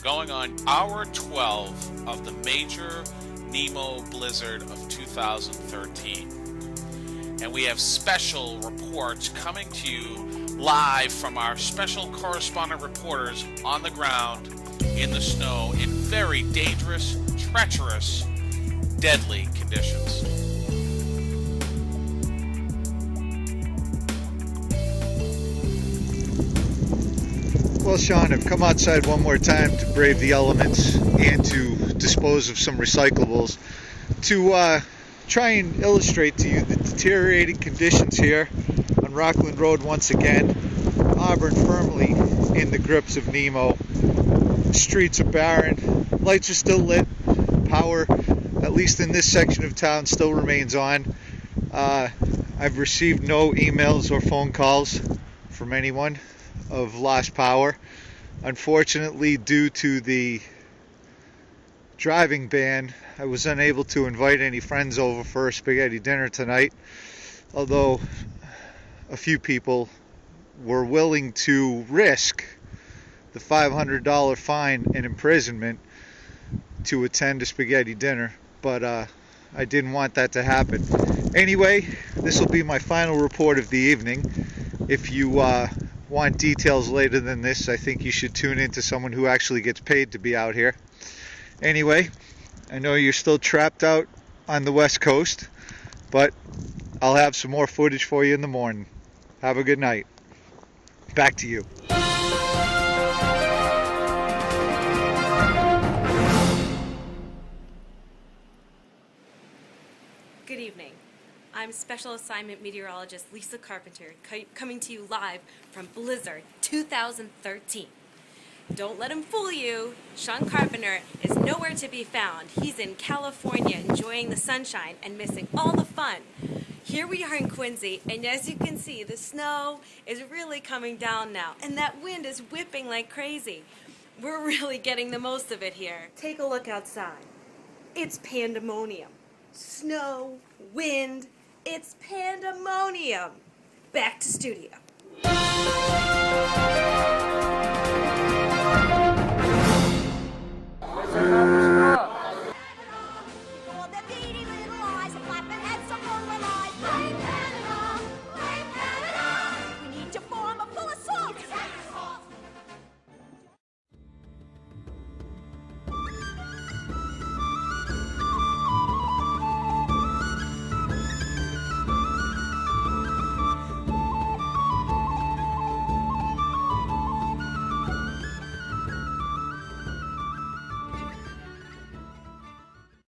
Going on hour 12 of the major Nemo blizzard of 2013. And we have special reports coming to you live from our special correspondent reporters on the ground in the snow in very dangerous, treacherous, deadly conditions. Well, Sean, I've come outside one more time to brave the elements and to dispose of some recyclables to try and illustrate to you the deteriorating conditions here on Rockland Road once again. Auburn firmly in the grips of Nemo. The streets are barren. Lights are still lit. Power, at least in this section of town, still remains on. I've received no emails or phone calls from anyone of lost power. Unfortunately, due to the driving ban, I was unable to invite any friends over for a spaghetti dinner tonight, although a few people were willing to risk the $500 fine and imprisonment to attend a spaghetti dinner, but I didn't want that to happen. Anyway, this will be my final report of the evening. If you want details later than this, I think you should tune in to someone who actually gets paid to be out here. Anyway, I know you're still trapped out on the West Coast, but I'll have some more footage for you in the morning. Have a good night. Back to you. Good evening. I'm Special Assignment Meteorologist Lisa Carpenter, coming to you live from Blizzard 2013. Don't let him fool you. Sean Carpenter is nowhere to be found. He's in California enjoying the sunshine and missing all the fun. Here we are in Quincy, and as you can see, the snow is really coming down now, and that wind is whipping like crazy. We're really getting the most of it here. Take a look outside. It's pandemonium. Snow, wind, it's pandemonium. Back to studio.